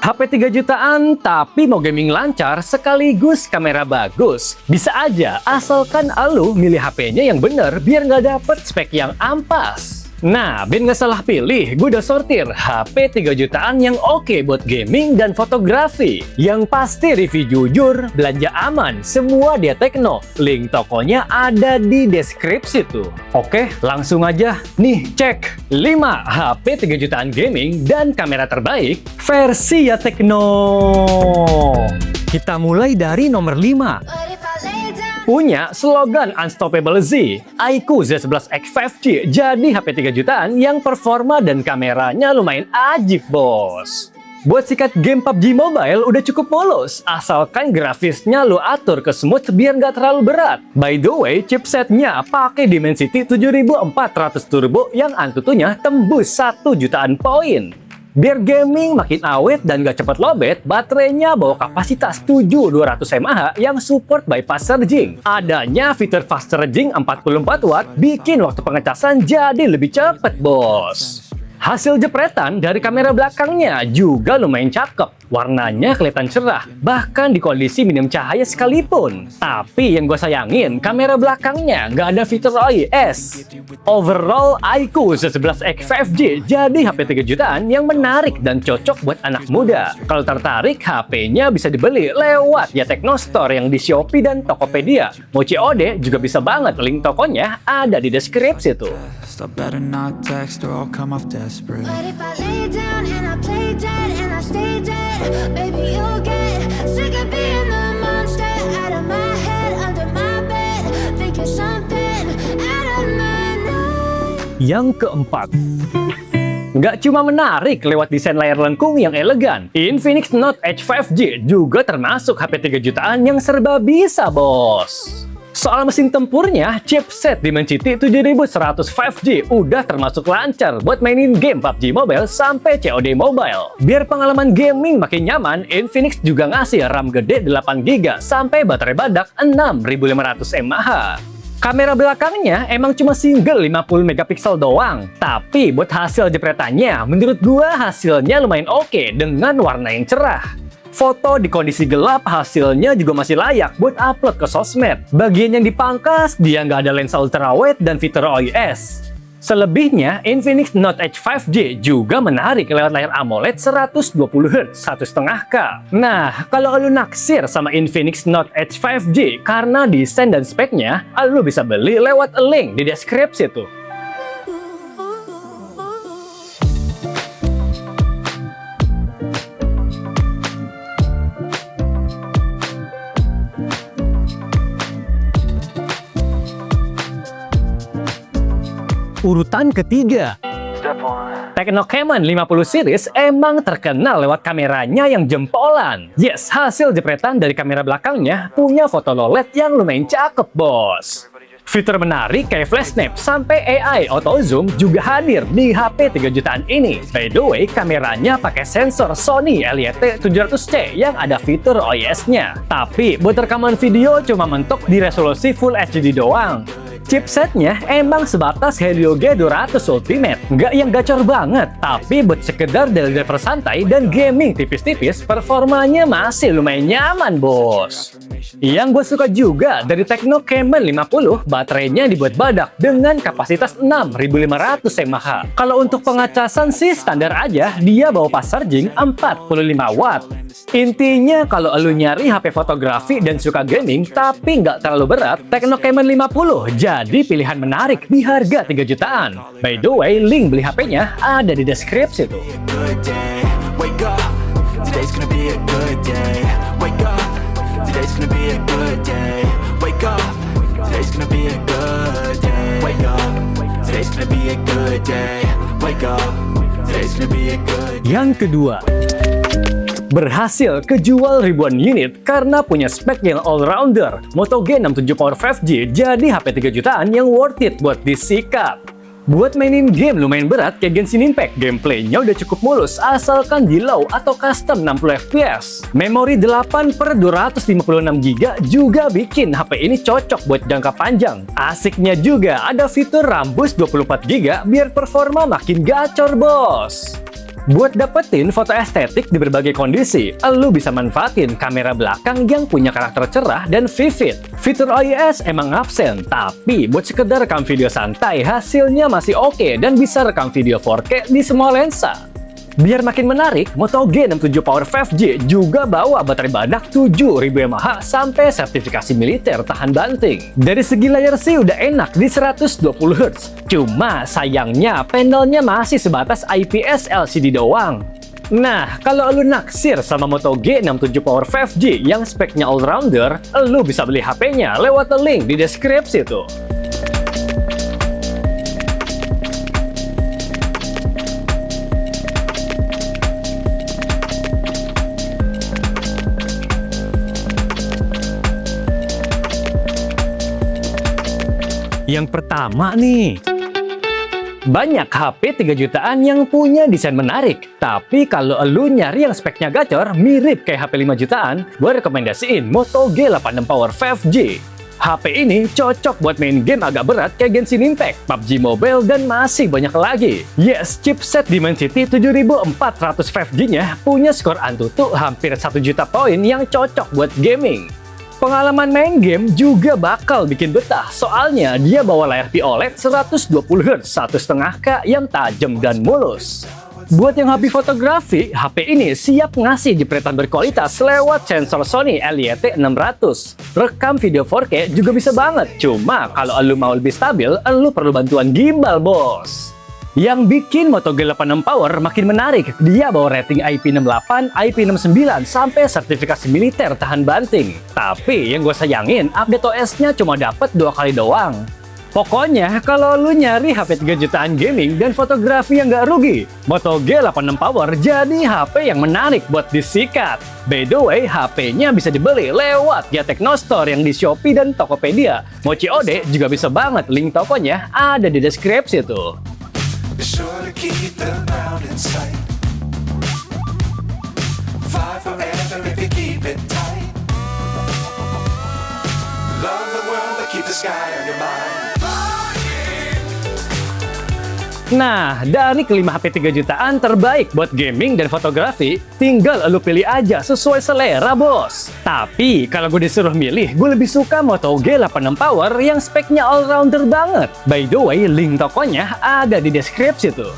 HP 3 jutaan tapi mau gaming lancar sekaligus kamera bagus. Bisa aja asalkan elu milih HP-nya yang bener biar nggak dapet spek yang ampas. Nah, biar nggak salah pilih, gue udah sortir HP 3 jutaan yang oke buat gaming dan fotografi. Yang pasti review jujur, belanja aman, semua dia Tecno. Link tokonya ada di deskripsi tuh. Oke, langsung aja. Nih, cek 5 HP 3 jutaan gaming dan kamera terbaik versi ya Tecno. Kita mulai dari nomor 5. Punya slogan Unstoppable Z, iQOO Z11X 5G jadi HP 3 jutaan yang performa dan kameranya lumayan ajib, bos. Buat sikat game PUBG Mobile udah cukup mulus, asalkan grafisnya lo atur ke smooth biar nggak terlalu berat. By the way, chipsetnya pakai Dimensity 7400 Turbo yang Antutunya tembus 1 jutaan poin. Biar gaming makin awet dan gak cepat lowbat, baterainya bawa kapasitas 7200 mAh yang support by fast charging. Adanya fitur fast charging 44 watt bikin waktu pengecasan jadi lebih cepat, bos. Hasil jepretan dari kamera belakangnya juga lumayan cakep. Warnanya kelihatan cerah, bahkan di kondisi minim cahaya sekalipun. Tapi yang gue sayangin, kamera belakangnya nggak ada fitur OIS. Overall, iQOO Z11X 5G jadi HP 3 jutaan yang menarik dan cocok buat anak muda. Kalau tertarik, HP-nya bisa dibeli lewat ya Tecno Store yang di Shopee dan Tokopedia. Mau COD juga bisa banget, link tokonya ada di deskripsi tuh. I better not text or I'll come off desperate. But if I lay down and I play dead and I stay dead, baby you'll get sick of being the monster out of my head, under my bed, thinking something out of my night. Yang keempat, nggak cuma menarik lewat desain layar lengkung yang elegan, Infinix Note Edge 5G juga termasuk HP 3 jutaan yang serba bisa, bos. Soal mesin tempurnya, chipset Dimensity 7100 5G udah termasuk lancar buat mainin game PUBG Mobile sampai COD Mobile. Biar pengalaman gaming makin nyaman, Infinix juga ngasih RAM gede 8GB sampai baterai badak 6500 mAh. Kamera belakangnya emang cuma single 50 megapiksel doang. Tapi buat hasil jepretannya, menurut gua hasilnya lumayan oke dengan warna yang cerah. Foto di kondisi gelap hasilnya juga masih layak buat upload ke sosmed. Bagian yang dipangkas, dia nggak ada lensa ultrawide dan fitur OIS. Selebihnya, Infinix Note Edge 5G juga menarik lewat layar AMOLED 120Hz 1,5K. Nah, kalau lu naksir sama Infinix Note Edge 5G karena desain dan speknya, lu bisa beli lewat link di deskripsi tuh. Urutan ketiga, Tecno Camon 50 series emang terkenal lewat kameranya yang jempolan. Yes, hasil jepretan dari kamera belakangnya punya foto low LED yang lumayan cakep, bos. Fitur menarik kayak flash snap sampai AI auto zoom juga hadir di HP 3 jutaan ini. By the way, kameranya pakai sensor Sony LYT700C yang ada fitur OIS-nya. Tapi buat rekaman video cuma mentok di resolusi Full HD doang. Chipsetnya emang sebatas Helio G200 Ultimate, nggak yang gacor banget, tapi buat sekedar daily driver santai dan gaming tipis-tipis, performanya masih lumayan nyaman, bos. Yang gue suka juga dari Tecno Camon 50, baterainya dibuat badak dengan kapasitas 6500 mAh. Kalau untuk pengecasan sih standar aja, dia bawa fast charging 45 watt. Intinya kalau lu nyari HP fotografi dan suka gaming tapi nggak terlalu berat, Tecno Camon 50 jadi pilihan menarik di harga 3 jutaan. By the way, link beli HP-nya ada di deskripsi tuh. Yang kedua, berhasil kejual ribuan unit karena punya spek yang all-rounder. Moto G67 Power 5G jadi HP 3 jutaan yang worth it buat disikap. Buat mainin game lumayan berat kayak Genshin Impact, gameplaynya udah cukup mulus asalkan di low atau custom 60 fps. Memori 8/256GB juga bikin HP ini cocok buat jangka panjang. Asiknya juga ada fitur RAM boost 24GB biar performa makin gacor, bos. Buat dapetin foto estetik di berbagai kondisi, lu bisa manfaatin kamera belakang yang punya karakter cerah dan vivid. Fitur OIS emang absen, tapi buat sekedar rekam video santai, hasilnya masih oke dan bisa rekam video 4K di semua lensa. Biar makin menarik, Moto G67 Power 5G juga bawa baterai badak 7000 mAh sampai sertifikasi militer tahan banting. Dari segi layar sih udah enak di 120Hz. Cuma sayangnya panelnya masih sebatas IPS LCD doang. Nah, kalau lu naksir sama Moto G67 Power 5G yang speknya all-rounder, lu bisa beli HP-nya lewat link di deskripsi tuh. Yang pertama nih, banyak HP 3 jutaan yang punya desain menarik. Tapi kalau lu nyari yang speknya gacor, mirip kayak HP 5 jutaan, gue rekomendasiin Moto G86 Power 5G. HP ini cocok buat main game agak berat kayak Genshin Impact, PUBG Mobile, dan masih banyak lagi. Yes, chipset Dimensity 7400 5G-nya punya skor Antutu hampir 1 juta poin yang cocok buat gaming. Pengalaman main game juga bakal bikin betah, soalnya dia bawa layar POLED 120Hz 1,5K yang tajam dan mulus. Buat yang hobi fotografi, HP ini siap ngasih jepretan berkualitas lewat sensor Sony LYT600. Rekam video 4K juga bisa banget, cuma kalau lu mau lebih stabil, lu perlu bantuan gimbal, bos. Yang bikin Moto G86 Power makin menarik, dia bawa rating IP68, IP69, sampai sertifikasi militer tahan banting. Tapi yang gue sayangin, update OS-nya cuma dapet 2 kali doang. Pokoknya, kalau lu nyari HP 3 jutaan gaming dan fotografi yang gak rugi, Moto G86 Power jadi HP yang menarik buat disikat. By the way, HP-nya bisa dibeli lewat Gia Technostore yang di Shopee dan Tokopedia. Mau COD juga bisa banget, link tokonya ada di deskripsi tuh. Be sure to keep the ground in sight. Fly forever if you keep it tight. Love the world but keep the sky on your mind. Nah, dari kelima HP 3 jutaan terbaik buat gaming dan fotografi, tinggal lu pilih aja sesuai selera, bos. Tapi, kalau gue disuruh milih, gue lebih suka Moto G86 Power yang speknya all-rounder banget. By the way, link tokonya ada di deskripsi tuh.